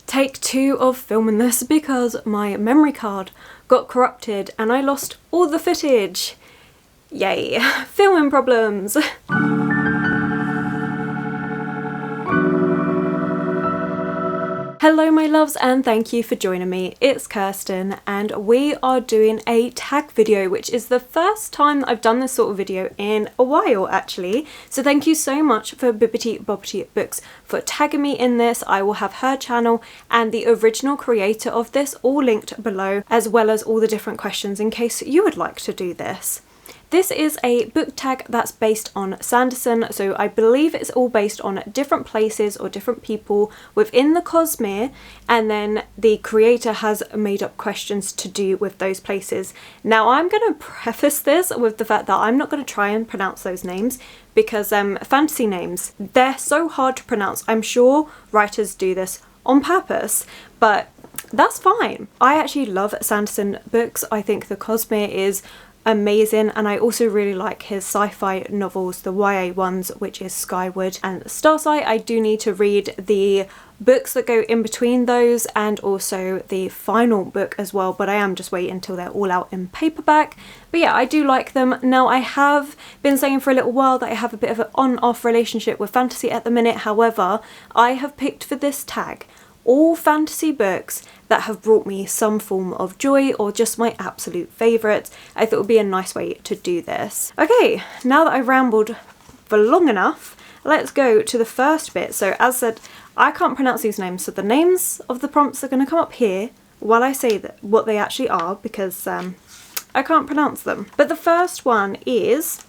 take 2 of filming this because my memory card got corrupted and I lost all the footage. Yay, filming problems. Hello my loves and thank you for joining me. It's Kirsten and we are doing a tag video, which is the first time that I've done this sort of video in a while actually. So thank you so much for Bibbidi Bobbidi Books for tagging me in this. I will have her channel and the original creator of this all linked below, as well as all the different questions in case you would like to do this. This is a book tag that's based on Sanderson, so I believe it's all based on different places or different people within the Cosmere, and then the creator has made up questions to do with those places. Now I'm going to preface this with the fact that I'm not going to try and pronounce those names because fantasy names, they're so hard to pronounce. I'm sure writers do this on purpose, but that's fine. I actually love Sanderson books. I think the Cosmere is amazing, and I also really like his sci-fi novels, the YA ones, which is Skyward and Starsight. I do need to read the books that go in between those and also the final book as well, but I am just waiting until they're all out in paperback. But yeah, I do like them. Now I have been saying for a little while that I have a bit of an on-off relationship with fantasy at the minute. However, I have picked for this tag all fantasy books that have brought me some form of joy or just my absolute favourites. I thought it would be a nice way to do this. Okay, now that I've rambled for long enough, let's go to the first bit. So as said, I can't pronounce these names, so the names of the prompts are going to come up here while I say that what they actually are, because I can't pronounce them. But the first one is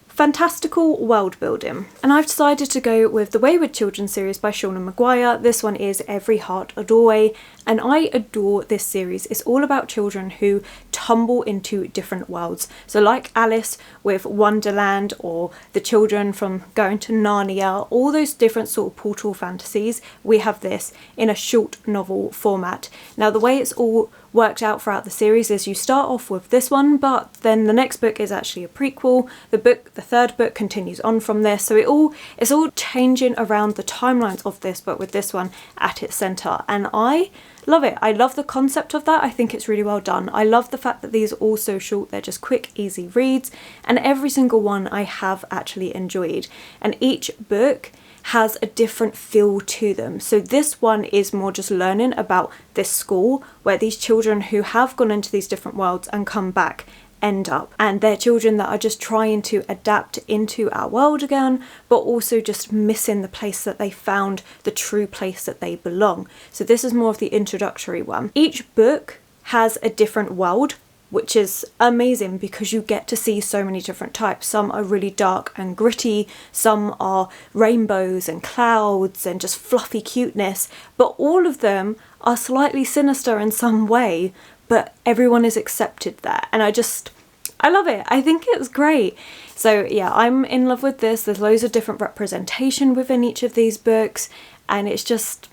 Fantastical Worldbuilding, and I've decided to go with the Wayward Children series by Sean Maguire. This one is Every Heart a Doorway, and I adore this series. It's all about children who tumble into different worlds. So like Alice with Wonderland, or the children from going to Narnia, all those different sort of portal fantasies, we have this in a short novel format. Now the way it's all worked out throughout the series is you start off with this one, but then the next book is actually a prequel. The third book continues on from this, so it's all changing around the timelines of this, but with this one at its centre, and I love it. I love the concept of that. I think it's really well done. I love the fact that these are all so short. They're just quick, easy reads, and every single one I have actually enjoyed, and each book has a different feel to them. So this one is more just learning about this school where these children who have gone into these different worlds and come back end up, and they're children that are just trying to adapt into our world again, but also just missing the place that they found, the true place that they belong. So this is more of the introductory one. Each book has a different world, which is amazing because you get to see so many different types. Some are really dark and gritty, some are rainbows and clouds and just fluffy cuteness, but all of them are slightly sinister in some way, but everyone is accepted there, and I love it. I think it's great. So yeah, I'm in love with this. There's loads of different representation within each of these books, and it's just,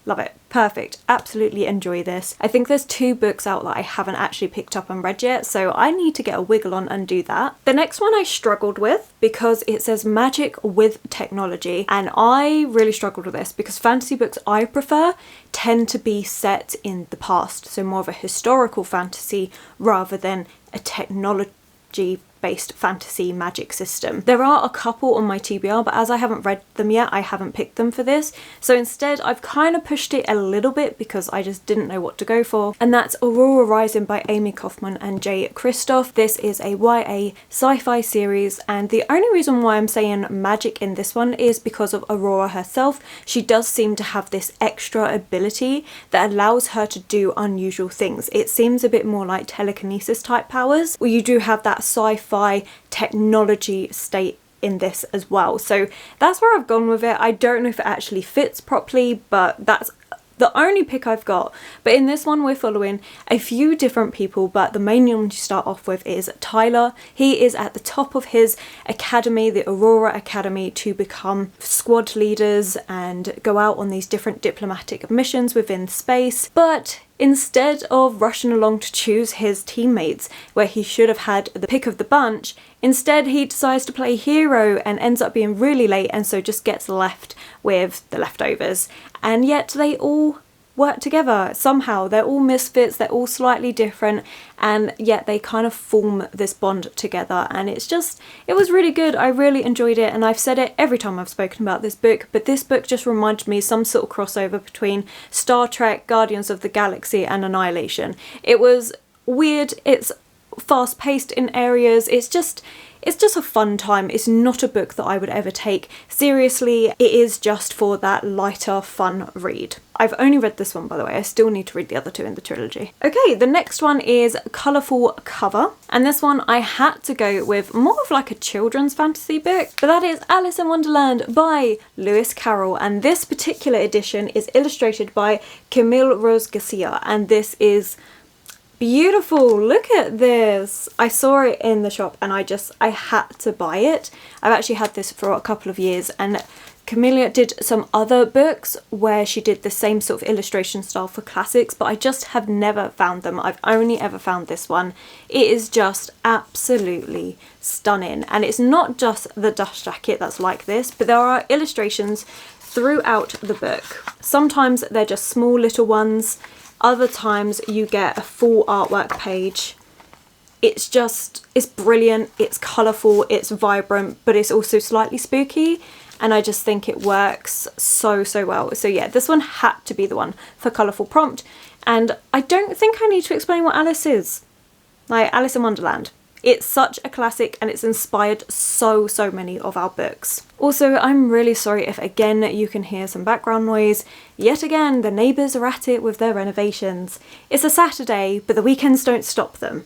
love it. Perfect. Absolutely enjoy this. I think there's 2 books out that I haven't actually picked up and read yet, so I need to get a wiggle on and do that. The next one I struggled with because it says magic with technology, and I really struggled with this because fantasy books I prefer tend to be set in the past, so more of a historical fantasy rather than a technology based fantasy magic system. There are a couple on my TBR, but as I haven't read them yet, I haven't picked them for this. So instead, I've kind of pushed it a little bit because I just didn't know what to go for. And that's Aurora Rising by Amy Kaufman and Jay Kristoff. This is a YA sci-fi series, and the only reason why I'm saying magic in this one is because of Aurora herself. She does seem to have this extra ability that allows her to do unusual things. It seems a bit more like telekinesis type powers, where you do have that sci-fi technology state in this as well. So that's where I've gone with it. I don't know if it actually fits properly, but that's the only pick I've got. But in this one we're following a few different people, but the main one to start off with is Tyler. He is at the top of his academy, the Aurora Academy, to become squad leaders and go out on these different diplomatic missions within space, but instead of rushing along to choose his teammates where he should have had the pick of the bunch, instead he decides to play hero and ends up being really late, and so just gets left with the leftovers. And yet they all work together somehow. They're all misfits, they're all slightly different, and yet they kind of form this bond together, and it was really good. I really enjoyed it, and I've said it every time I've spoken about this book, but this book just reminded me of some sort of crossover between Star Trek, Guardians of the Galaxy and Annihilation. It was weird, it's fast paced in areas, it's just a fun time. It's not a book that I would ever take seriously. It is just for that lighter, fun read. I've only read this one, by the way. I still need to read the other two in the trilogy. Okay, the next one is Colourful Cover. And this one I had to go with more of like a children's fantasy book. But that is Alice in Wonderland by Lewis Carroll. And this particular edition is illustrated by Camille Rose Garcia. And this is beautiful. Look at this. I saw it in the shop and I had to buy it. I've actually had this for a couple of years, and Camilla did some other books where she did the same sort of illustration style for classics, but I just have never found them. I've only ever found this one. It is just absolutely stunning, and it's not just the dust jacket that's like this, but there are illustrations throughout the book. Sometimes they're just small little ones. Other times you get a full artwork page. It's brilliant, it's colourful, it's vibrant, but it's also slightly spooky, and I just think it works so well. So yeah, this one had to be the one for Colourful Prompt, and I don't think I need to explain what Alice is. Like Alice in Wonderland. It's such a classic, and it's inspired so many of our books. Also, I'm really sorry if again you can hear some background noise. Yet again, the neighbours are at it with their renovations. It's a Saturday, but the weekends don't stop them.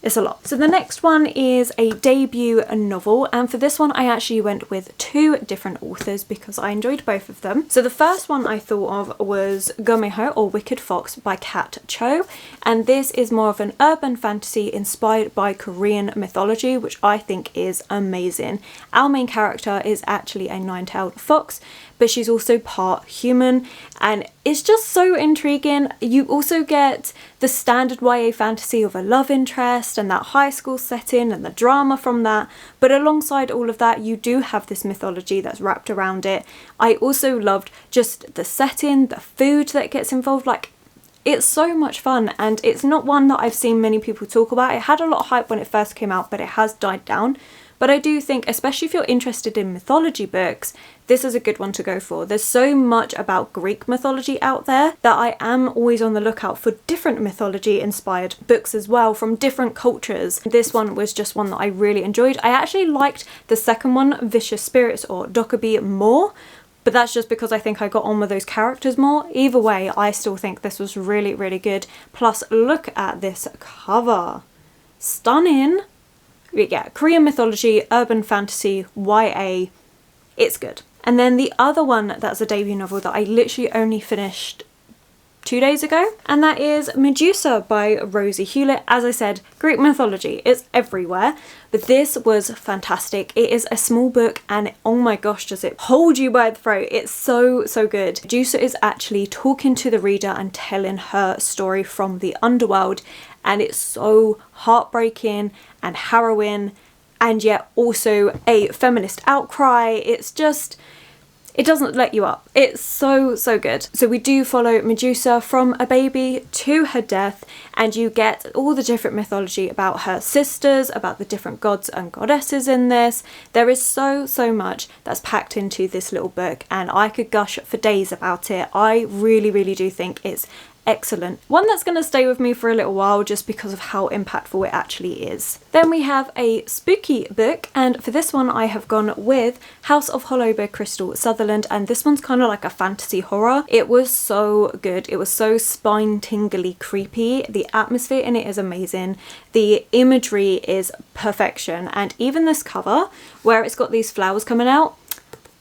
It's a lot. So the next one is a debut novel, and for this one I actually went with two different authors because I enjoyed both of them. So the first one I thought of was Gumiho, or Wicked Fox, by Kat Cho, and this is more of an urban fantasy inspired by Korean mythology, which I think is amazing. Our main character is actually a nine-tailed fox, but she's also part human, and it's just so intriguing. You also get the standard YA fantasy of a love interest and that high school setting and the drama from that, but alongside all of that you do have this mythology that's wrapped around it. I also loved just the setting, the food that gets involved. Like, it's so much fun, and it's not one that I've seen many people talk about. It had a lot of hype when it first came out, but it has died down. But I do think, especially if you're interested in mythology books, this is a good one to go for. There's so much about Greek mythology out there that I am always on the lookout for different mythology inspired books as well from different cultures. This one was just one that I really enjoyed. I actually liked the second one, Vicious Spirits or Dokkaebi, more, but that's just because I think I got on with those characters more. Either way, I still think this was really good. Plus, look at this cover. Stunning. Yeah, Korean mythology, urban fantasy, YA, it's good. And then the other one that's a debut novel that I literally only finished 2 days ago, and that is Medusa by Rosie Hewlett. As I said, Greek mythology, it's everywhere, but this was fantastic. It is a small book, and oh my gosh, does it hold you by the throat. It's so good. Medusa is actually talking to the reader and telling her story from the underworld, and it's so heartbreaking and harrowing, and yet also a feminist outcry. It's just, it doesn't let you up. It's so good. So we do follow Medusa from a baby to her death, and you get all the different mythology about her sisters, about the different gods and goddesses in this. There is so much that's packed into this little book, and I could gush for days about it. I really do think it's excellent. One that's going to stay with me for a little while just because of how impactful it actually is. Then we have a spooky book, and for this one I have gone with House of Hollow by Crystal Sutherland, and this one's kind of like a fantasy horror. It was so good. It was so spine-tingly creepy. The atmosphere in it is amazing. The imagery is perfection, and even this cover where it's got these flowers coming out,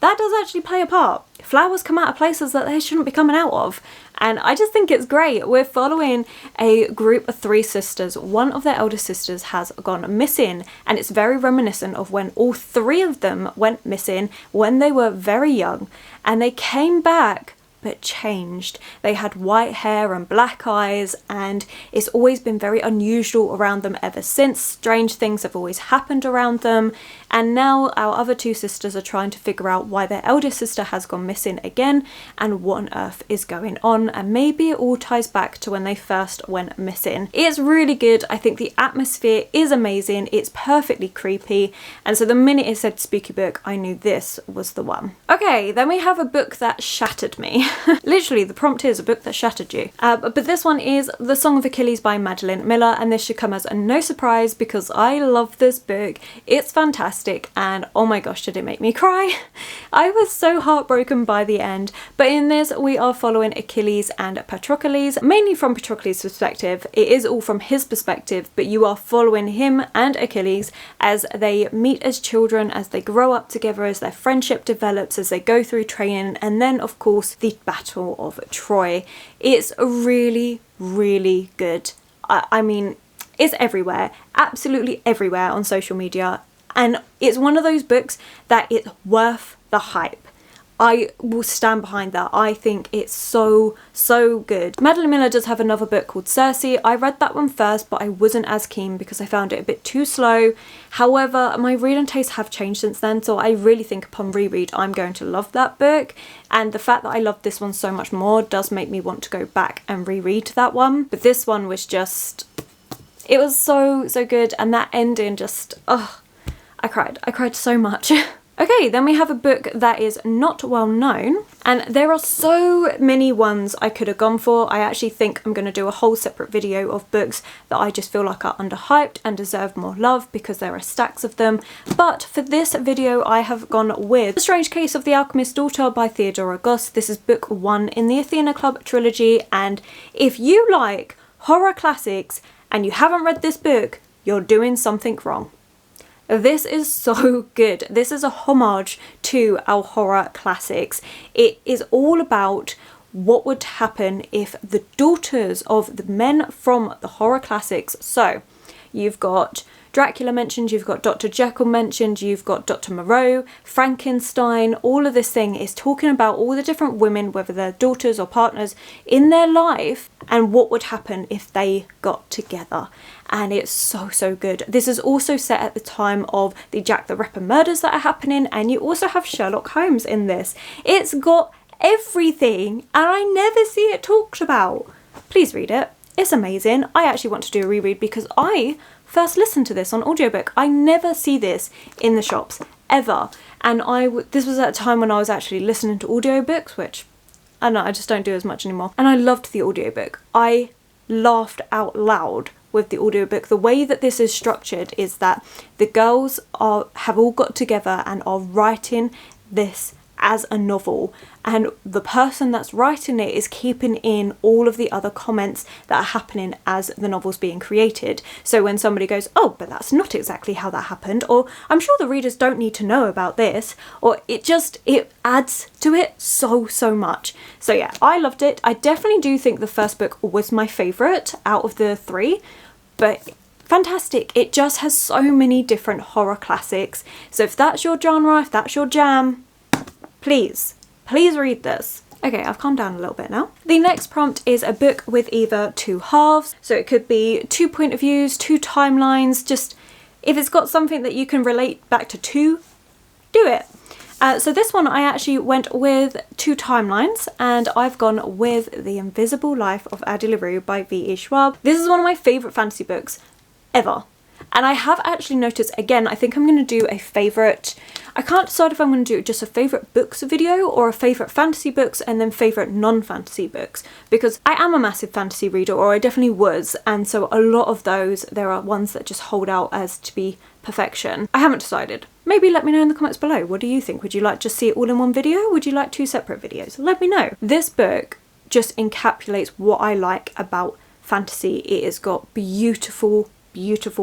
that does actually play a part. Flowers come out of places that they shouldn't be coming out of. And I just think it's great. We're following a group of 3 sisters. One of their elder sisters has gone missing, and it's very reminiscent of when all 3 of them went missing when they were very young, and they came back but changed. They had white hair and black eyes, and it's always been very unusual around them ever since. Strange things have always happened around them, and now our other two sisters are trying to figure out why their eldest sister has gone missing again and what on earth is going on, and maybe it all ties back to when they first went missing. It's really good. I think the atmosphere is amazing. It's perfectly creepy, and so the minute it said spooky book, I knew this was the one. Okay, then we have a book that shattered me. Literally, the prompt is a book that shattered you. But this one is The Song of Achilles by Madeline Miller, and this should come as no surprise because I love this book. It's fantastic, and oh my gosh, did it make me cry. I was so heartbroken by the end. But in this, we are following Achilles and Patroclus, mainly from Patroclus' perspective. It is all from his perspective, but you are following him and Achilles as they meet as children, as they grow up together, as their friendship develops, as they go through training, and then of course the Battle of Troy. It's really, really good. I mean, it's everywhere, absolutely everywhere on social media, and it's one of those books that it's worth the hype. I will stand behind that. I think it's so, so good. Madeline Miller does have another book called Circe. I read that one first, but I wasn't as keen because I found it a bit too slow. However, my reading tastes have changed since then, so I really think upon reread I'm going to love that book. And the fact that I love this one so much more does make me want to go back and reread that one. But this one was just, it was so, so good. And that ending just, oh, I cried so much. Okay, then we have a book that is not well known, and there are so many ones I could have gone for. I actually think I'm going to do a whole separate video of books that I just feel like are underhyped and deserve more love because there are stacks of them. But for this video, I have gone with The Strange Case of the Alchemist's Daughter by Theodora Goss. This is book 1 in the Athena Club trilogy, and if you like horror classics and you haven't read this book, you're doing something wrong. This is so good. This is a homage to our horror classics. It is all about what would happen if the daughters of the men from the horror classics, so you've got Dracula mentioned, you've got Dr. Jekyll mentioned, you've got Dr. Moreau, Frankenstein, all of this thing is talking about all the different women, whether they're daughters or partners in their life, and what would happen if they got together. And it's so, so good. This is also set at the time of the Jack the Ripper murders that are happening, and you also have Sherlock Holmes in this. It's got everything, and I never see it talked about. Please read it. It's amazing. I actually want to do a reread because I first listened to this on audiobook. I never see this in the shops ever, and this was at a time when I was actually listening to audiobooks, which I don't know, I just don't do as much anymore, and I loved the audiobook. I laughed out loud with the audiobook. The way that this is structured is that the girls have all got together and are writing this as a novel, and the person that's writing it is keeping in all of the other comments that are happening as the novel's being created. So when somebody goes, oh, but that's not exactly how that happened, or I'm sure the readers don't need to know about this, or it adds to it so, so much. So yeah, I loved it. I definitely do think the first book was my favourite out of the 3, but fantastic. It just has so many different horror classics. So if that's your genre, if that's your jam, please read this. Okay, I've calmed down a little bit now. The next prompt is a book with either 2 halves. So it could be 2 point of views, 2 timelines, just if it's got something that you can relate back to 2, do it. So this one I actually went with 2 timelines, and I've gone with The Invisible Life of Addie LaRue by V.E. Schwab. This is one of my favourite fantasy books ever. And I have actually noticed, again, I think I'm going to do a favourite, I can't decide if I'm going to do just a favourite books video or a favourite fantasy books and then favourite non-fantasy books, because I am a massive fantasy reader, or I definitely was, and so a lot of those, there are ones that just hold out as to be perfection. I haven't decided. Maybe let me know in the comments below. What do you think? Would you like to see it all in one video? Would you like 2 separate videos? Let me know. This book just encapsulates what I like about fantasy. It has got beautiful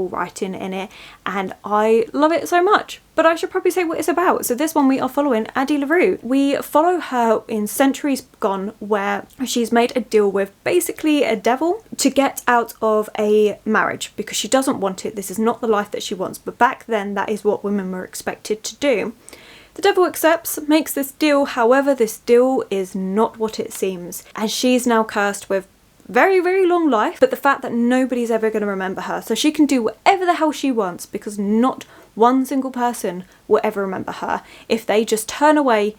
writing in it, and I love it so much. But I should probably say what it's about. So this one, we are following Addie LaRue. We follow her in Centuries Gone, where she's made a deal with basically a devil to get out of a marriage because she doesn't want it. This is not the life that she wants, but back then that is what women were expected to do. The devil accepts, makes this deal, however this deal is not what it seems, and she's now cursed with very, very long life, but the fact that nobody's ever going to remember her, so she can do whatever the hell she wants because not one single person will ever remember her. If they just turn away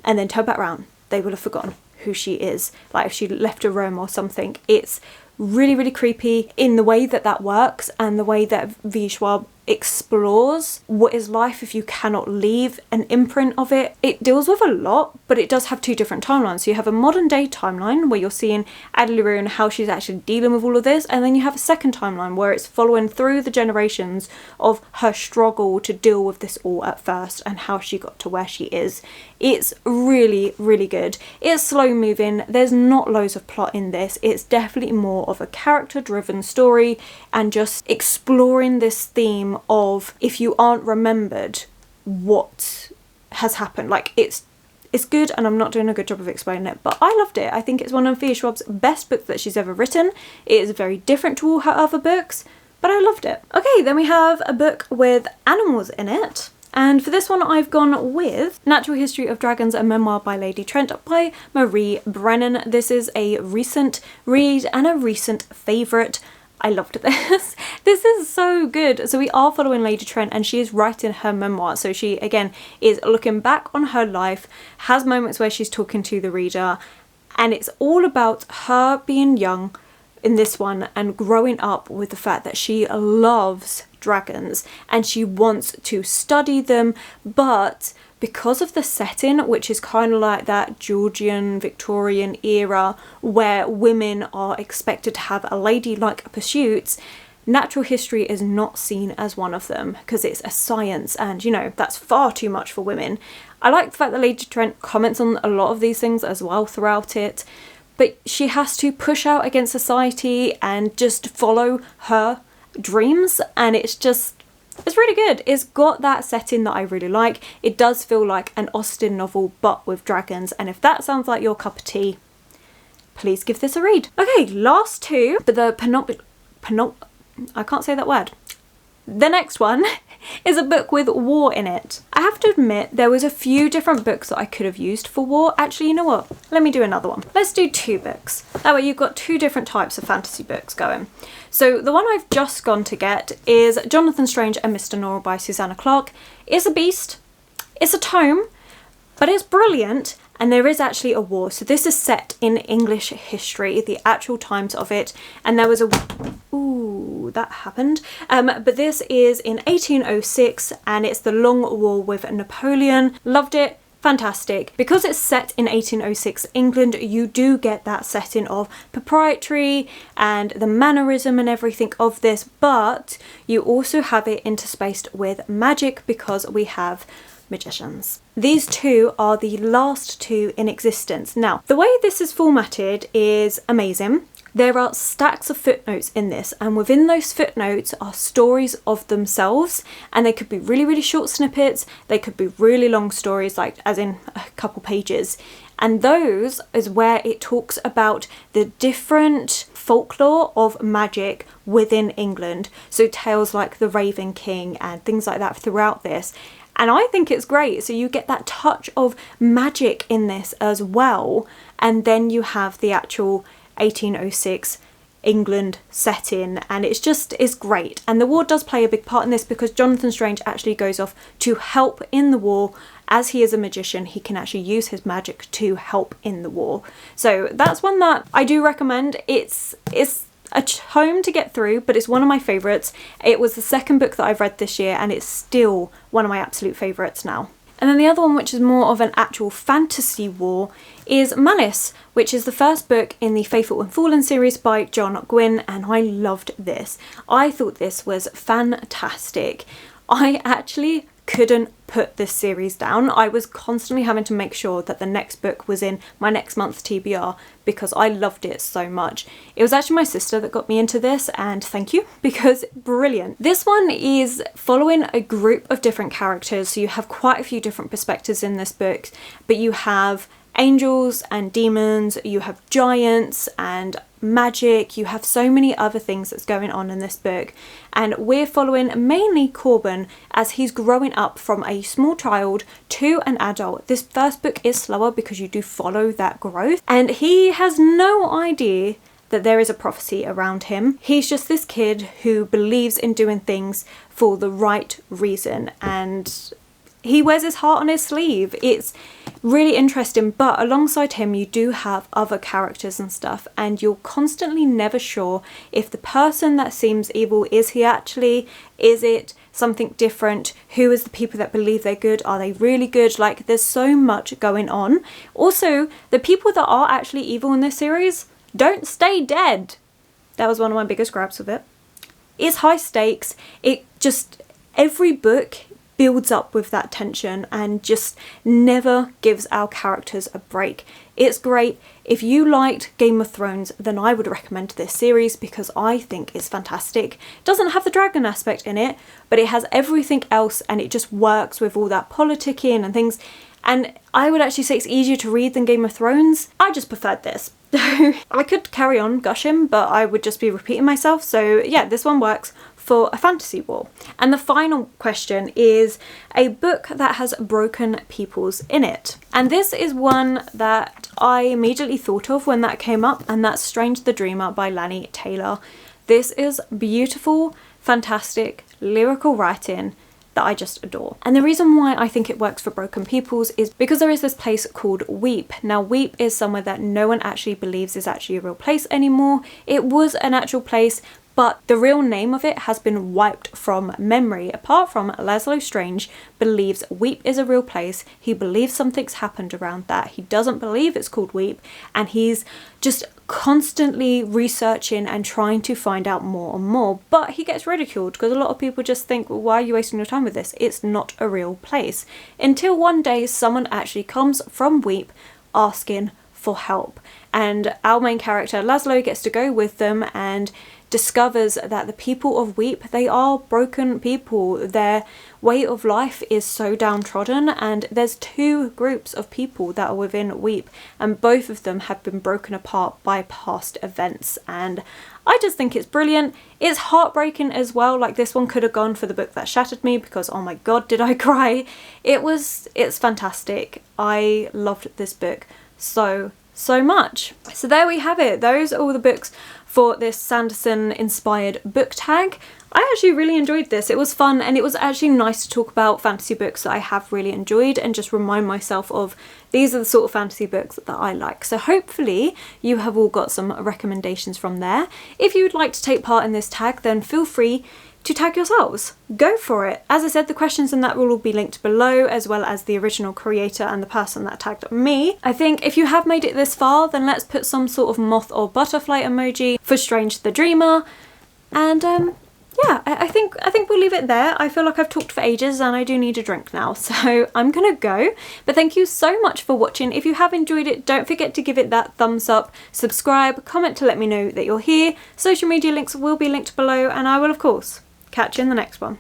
and then turn back around, they will have forgotten who she is. Like if she left a room or something. It's really, really creepy in the way that that works and the way that Vishwa explores what is life if you cannot leave an imprint of it. It deals with a lot, but it does have two different timelines. So you have a modern day timeline where you're seeing Adeliru and how she's actually dealing with all of this, and then you have a second timeline where it's following through the generations of her struggle to deal with this all at first and how she got to where she is. It's really, really good. It's slow moving, there's not loads of plot in this, it's definitely more of a character driven story and just exploring this theme of if you aren't remembered, what has happened. Like it's good, and I'm not doing a good job of explaining it, but I loved it. I think it's one of Fia Schwab's best books that she's ever written. It is very different to all her other books, but I loved it. Okay, then we have a book with animals in it. And for this one, I've gone with Natural History of Dragons, a memoir by Lady Trent by Marie Brennan. This is a recent read and a recent favourite. I loved this. This is so good. So we are following Lady Trent and she is writing her memoir. So she, again, is looking back on her life, has moments where she's talking to the reader, and it's all about her being young in this one and growing up with the fact that she loves dragons and she wants to study them, but because of the setting, which is kind of like that Georgian Victorian era where women are expected to have a ladylike pursuits, natural history is not seen as one of them because it's a science, and you know, that's far too much for women. I like the fact that Lady Trent comments on a lot of these things as well throughout it, but she has to push out against society and just follow her dreams, and it's really good. It's got that setting that I really like. It does feel like an Austen novel but with dragons, and if that sounds like your cup of tea, please give this a read. Okay, last two, but the I can't say that word. The next one is a book with war in it. I have to admit there was a few different books that I could have used for war. Actually, you know what? Let me do another one. Let's do two books. That way you've got two different types of fantasy books going. So the one I've just gone to get is Jonathan Strange and Mr. Noor by Susanna Clarke. It's a beast. It's a tome, but it's brilliant. And there is actually a war. So this is set in English history, the actual times of it. And there was a... Ooh, that happened. But this is in 1806 and it's the Long War with Napoleon. Loved it. Fantastic. Because it's set in 1806 England, you do get that setting of proprietary and the mannerism and everything of this. But you also have it interspaced with magic because we have magicians. These two are the last two in existence. Now, the way this is formatted is amazing. There are stacks of footnotes in this, and within those footnotes are stories of themselves, and they could be really, really short snippets, they could be really long stories, like as in a couple pages, and those is where it talks about the different folklore of magic within England, so tales like the Raven King and things like that throughout this. And I think it's great. So you get that touch of magic in this as well. And then you have the actual 1806 England setting, and it's great. And the war does play a big part in this because Jonathan Strange actually goes off to help in the war. As he is a magician, he can actually use his magic to help in the war. So that's one that I do recommend. It's a tome to get through, but it's one of my favourites. It was the second book that I've read this year and it's still one of my absolute favourites now. And then the other one, which is more of an actual fantasy war, is Malice, which is the first book in the Faithful and Fallen series by John Gwynne, and I loved this. I thought this was fantastic. I actually couldn't put this series down. I was constantly having to make sure that the next book was in my next month's TBR because I loved it so much. It was actually my sister that got me into this, and thank you, because brilliant. This one is following a group of different characters, so you have quite a few different perspectives in this book, but you have angels and demons, you have giants and magic, you have so many other things that's going on in this book. And we're following mainly Corbin as he's growing up from a small child to an adult. This first book is slower because you do follow that growth, and he has no idea that there is a prophecy around him. He's just this kid who believes in doing things for the right reason, and he wears his heart on his sleeve. It's really interesting, but alongside him you do have other characters and stuff, and you're constantly never sure if the person that seems evil is he actually, is it something different, who is the people that believe they're good, are they really good? Like, there's so much going on. Also, the people that are actually evil in this series don't stay dead. That was one of my biggest gripes with it. It's high stakes. It just, every book builds up with that tension and just never gives our characters a break. It's great. If you liked Game of Thrones, then I would recommend this series because I think it's fantastic. It doesn't have the dragon aspect in it, but it has everything else, and it just works with all that politicking and things. And I would actually say it's easier to read than Game of Thrones. I just preferred this. I could carry on gushing, but I would just be repeating myself. So yeah, this one works for a fantasy war. And the final question is a book that has broken peoples in it. And this is one that I immediately thought of when that came up, and that's Strange the Dreamer by Lani Taylor. This is beautiful, fantastic, lyrical writing that I just adore. And the reason why I think it works for broken peoples is because there is this place called Weep. Now, Weep is somewhere that no one actually believes is actually a real place anymore. It was an actual place, but the real name of it has been wiped from memory. Apart from Laszlo Strange believes Weep is a real place. He believes something's happened around that. He doesn't believe it's called Weep, and he's just constantly researching and trying to find out more and more. But he gets ridiculed because a lot of people just think, well, why are you wasting your time with this? It's not a real place. Until one day someone actually comes from Weep asking for help, and our main character Laszlo gets to go with them and discovers that the people of Weep, they are broken people. Their way of life is so downtrodden, and there's two groups of people that are within Weep, and both of them have been broken apart by past events. And I just think it's brilliant. It's heartbreaking as well. Like, this one could have gone for the book that shattered me because oh my god did I cry. It's fantastic. I loved this book so much. So there we have it. Those are all the books for this Sanderson inspired book tag. I actually really enjoyed this. It was fun, and it was actually nice to talk about fantasy books that I have really enjoyed and just remind myself of these are the sort of fantasy books that I like. So hopefully you have all got some recommendations from there. If you would like to take part in this tag, then feel free to tag yourselves. Go for it. As I said, the questions in that will all be linked below, as well as the original creator and the person that tagged me. I think if you have made it this far, then let's put some sort of moth or butterfly emoji for Strange the Dreamer. And yeah, I think we'll leave it there. I feel like I've talked for ages and I do need a drink now, so I'm gonna go. But thank you so much for watching. If you have enjoyed it, don't forget to give it that thumbs up, subscribe, comment to let me know that you're here. Social media links will be linked below, and I will of course catch you in the next one.